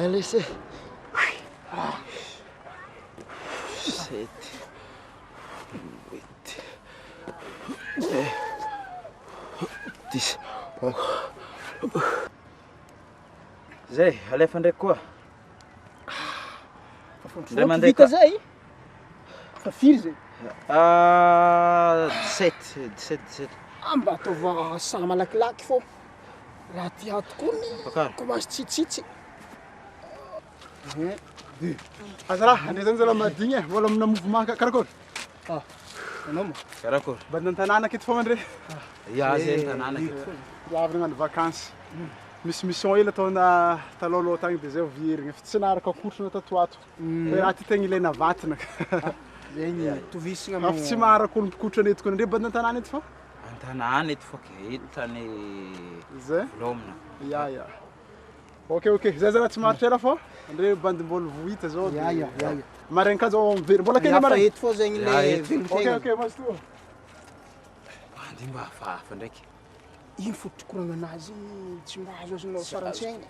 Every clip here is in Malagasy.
Laissez. 7, 8, 10. Zay, alefa ndraiky koa. Ndray mandeha Vita zay. Fa firy zay. 17. Mba ataova saha malakilaky fô. Raha ty tokoa ny commence tsitsitsy. Azara, andrezany zala madigny mbola amina mouvement karakory. Anao mo. Karakory. Bandan tanàna aketo fogna andre. Ya zay tanàna aketo. Avy nagnano vacances. Misy mission hely ataona talôlô tagny dia zay virigna fa tsy naharaka kotrona tato ato. Hoe raha ty tegna ilaina vatana. Zegny tovisigna mo. Fa tsy maharaka olo-kotrana eto koa andre bandan tanàna eto fa? Tanàna eto fa eto tany Zay? Lomna. Ya. Ok. Zay zala tsy maharitra ela fa andre bandy mbola vohita zao. Ya. Maraigny ka zao mivery mbola kely Fa maraigny. eto fô zegny le velon-tegna. Ok, mas tu. Bandy mba hafahafa ndraiky. Ino fotokoragna anazy tsy mba azo azonao farantsegna.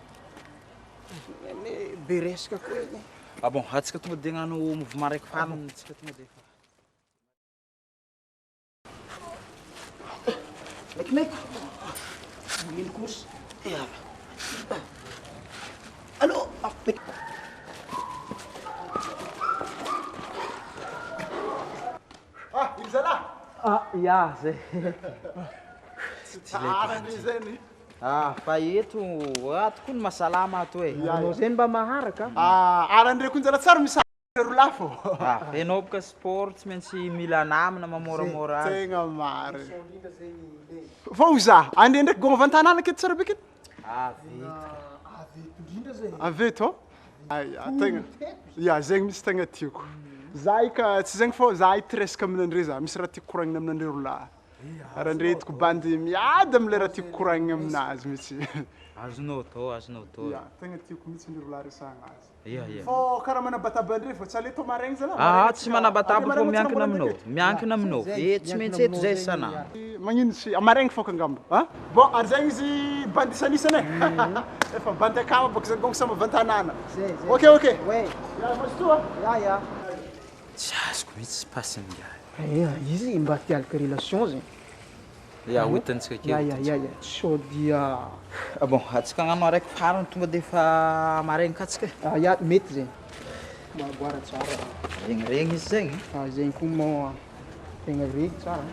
Be resaka koa igny. Ah bon, atsika tonga dia hagnano mouvement raiky farany tsika tonga dia efa. Mec. Mille course. Allô? Izy zala. Ya zay. Tsara zany. Fa eto ato koa ny mahasalama ato e. Anao zay mba maharaka. Arandre kun zala tsara misy ro lafo. Enao boka sport tsy maintsy mila namana mamoramora azy. Tegna mary. Fô za, ande ndraiky gôva tanàna aketo tsara beky. Aveto. Tegna. Ya, zegny misy tegna tiako. Za ika tsy zegny fô za itresaka aminandre za, misy raha tiako koragnina aminandre rola. Arandre itako bandy miady am'le raha tiako koragnina aminazy mihitsy. Azonao tô. Ya, tegna tiako mihitsy ndre rola resahagna azy. Ya. Fô karaha manabataba andre fô tsy aleto maraigny zala. Tsy manabataba fô miankina aminao. Miankina aminao. Tsy maintsy eto zay sana. Magnino sy amaraigny fôka angamba. Bon, ary zegny izy bandy isanisany e. Efa bandy akama bôka zegny gôngo sama vantanàna. Ok. Ouais. Ya, mas tu. Ya. Tsy azoko mihitsy pasiny ngiahy. Izy mba tialaka relation zegny. Ya, hoitantsika kely. Ya. Sao dia Bon, atsika hagnano araiky farany tonga dia efa maraigny katsika. ya mety zegny. Maboara tsara. Regny izy zegny. Zegny koa mo tegna reg tsara.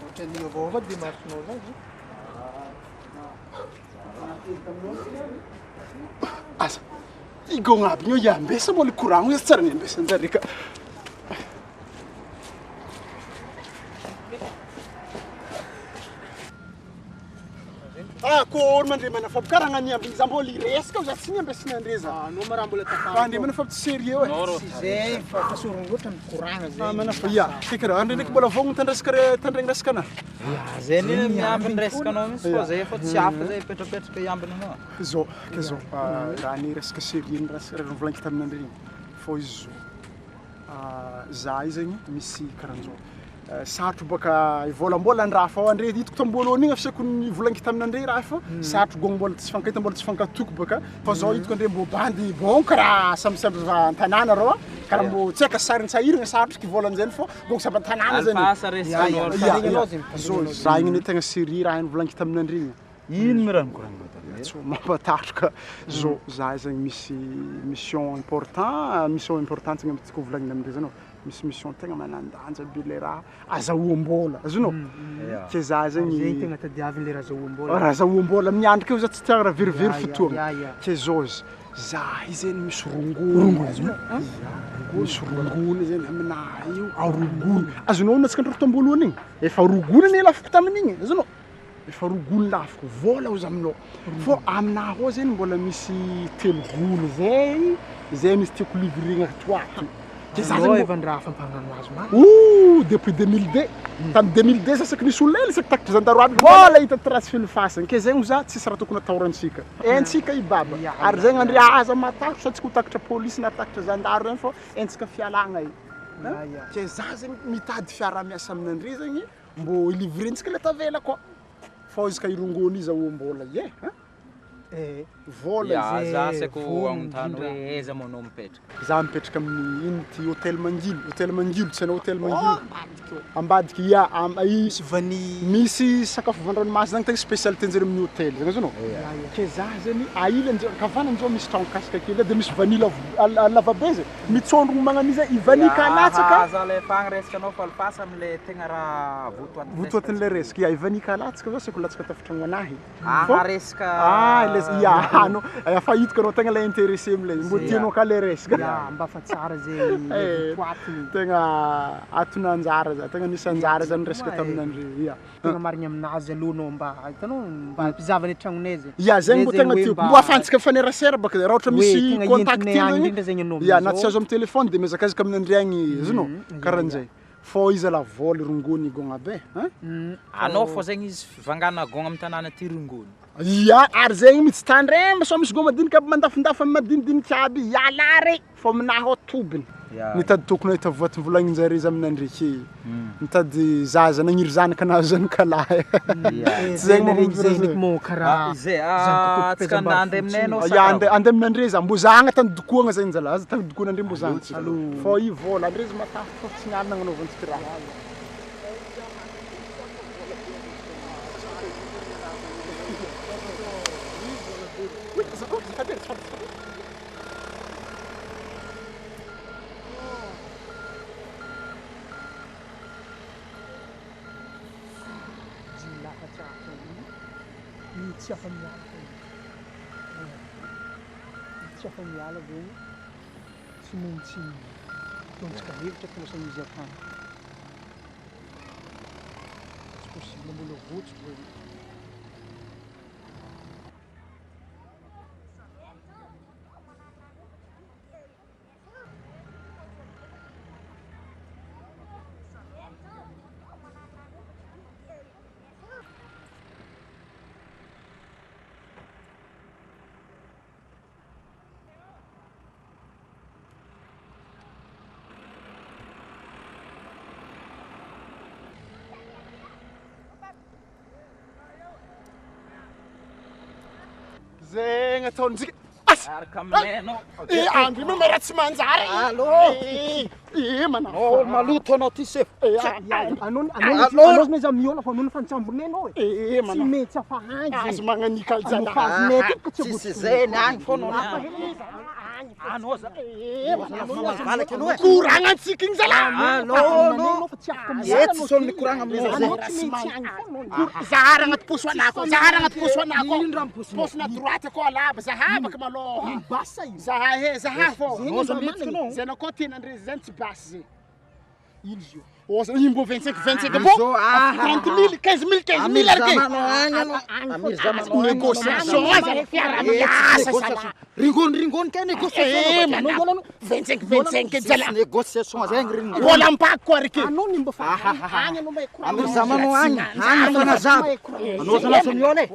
Ohatran'ny vaovao démarche-nao zany. Asa. Igôgna aby io iambesa moa le koragno izy tsara niambesanjare ka. Kôry mandre manafavy karaha gnaniamby za mbola iresaka za tsy niambesina andre za. Anao mara mbola Andre manafavy tsy sérieux e. Zay fa fasorogny loatra mikoragna zay. Manafa ya. Kekara andre ndraiky mbola vogno tandregny resaka ana. Zay ny miamby ny resakanao mihitsy fô zay efa tsy afaka zay petrapetraka iambiny anao. Zao. Raha ny resaka sérieux ny resaka volagniky taminandre igny. Fô izy zao. Za io zegny misy karan'zao. Sarotro boka volambola andraha fa andre hitako tambolohany igny afisako ny volagniky taminandre raha fa sarotro gôgno mbola tsy fankahita mbola tsy fankatoko boka fa zao hitako andre mbo bandy bon karaha sambisamby tanàna rô karaha mbo tsy haika sarin-tsahiragna sarotro ky volan'zany fô gôgno samby tanàna zany. Alpasa resakanao. Zao za igny tegna série raha igny volagniky taminandre igny. Ino mi raha mikoragna taminandre? Tsy mampatahotra zao za zegny misy mission importante zegny tiako volagnina amindre zany. Misy mission tegna manandanja be le raha azahoam-bola azonao. Ke za zegny tegna tadiaviny le raha zahoam-bola. raha zahoam-bola amin'ny andro keo za tsy tiagna raha verivery fotoagna. Ke zao za io zegny misy rongony. Misy rongony zegny aminahy io arongony. Azonao natsika andro tambolohany igny. Efa rongony ny lafiko tamin'igny azonao. Efa rongony lafiko vola ozy aminao. Fô aminahy ao zegny mbola misy telo gony zay misy tiako livrena toato. Anao efa ndraha fampanano azy maro. Depuis 2002. Tamin'ny 2002 sasaky nisy olona ela saky takatry zandaro aby mbola hita trasy filifasany. Ke zegny za tsisy raha tokony atahorantsika. Haintsika i baba. Ary zegny andre aza matahotra sa tsy ho takatra polisy na takatra zandaro zegny fô haintsika fialagna io. ke za zegny mitady fiara miasa aminandre zegny mbo ilivrentsika le tavela koa fa izy ka irongony izy mbola vola za seko anontany hoe aiza manao mipetraka za mipetraka amin'ny ino ty hôtel Mangilo tsy ana hôtel Mangilo ambadiky misy misy sakafo vandranomasina tena spécialité-njare amin'ny hôtel zegny zany ke za zany aila kavana njo misy trano kasika kely de misy vanille lavabe ze mitsondrogno magnaniza ivani kalatsaka za le fagny resakanao fa lipasa amile tegna raha votoatin'le resaka ivani kalatsaka zao seko latsaka tafitragno anahy resaka ano fa hitako anao tegna le intéressé am'le mbo tianao ka le resaka mba fa tsara zegny tegna atona anjara za tegna nisy anjara zany resaka taminandre tegna marigny aminazy aloha anao mba hitanao mba hampizavany tragnonay zegny zegny mbo tegna tiako mbo afantsika fanerasera baka raha ohatra misy contact zegny anao na tsy azo amin'ny téléphone de mizakazaka aminandre agny izy no karahan'zay fô izy la voly rongony gogna be anao fô zegny izy vangana gogna amin'ny tanàna ty rongony ary zegny mitsy tandremba so misy goma madinika aby mandafindafa madinidinika aby ialare fô minaho tobiny nitady tokony hita voaty volagnin-jare izy aminandre ke nitady zaza nagniry zanaka anazy zany kalahy zegny mo karaha tsika andeha aminay anao andeha aminandre za mbo zagna tany dokoagna zegny zala aza tany dokoanandre mbo zagna fô i vola andre izy matafy fô tsy niany nagnanaovantsika raha Tsy afa miala zegny tsy maintsy tontsika hevitra fonosana izy akany tsy possible mbola votsotro zegny ataontsika araka aminay anao andry mo maraha tsy manjary manao maloto anao ty sef anao iza miona fa anao fantsambonay anao tsy mety afahangy azo magnanika tsisy zeny agny fô anao koragna antsika igny zala fa tsy afaka tsy solo mikoragna zahara agnaty poso anako posona droite koa laba zahabaka malôha basa io zaha fô zana koa tenandre zany tsy basy zegny ino izy io imbo 25 bo 30 000 15 000 arke négociation aza fiara miasa sala ringony ka négociation 25 jala négociation zegny ringony wala mpako koa arke anao ni mba fa agny anao may amir zamano agny fanazava anao zana samiole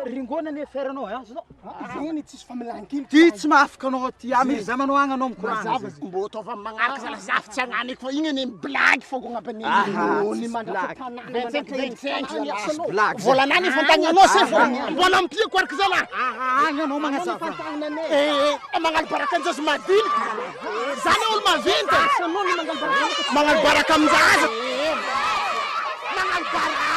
ringony ne feranao azonao zegny tsisy familagny ty tsy mahafaka anao ty amir zamano agny anao mikoragna mbo tova magnaraka zala zafitsy agnany fa igny any blague fogna agnabany ni mandraka tanàna 25 volanany fantagnanao se fô mbola mpiako araka zala agny anao magnazava magnano baraka anjazy madiniky zany olo mavinta magnano baraka aminjaza magnano baraka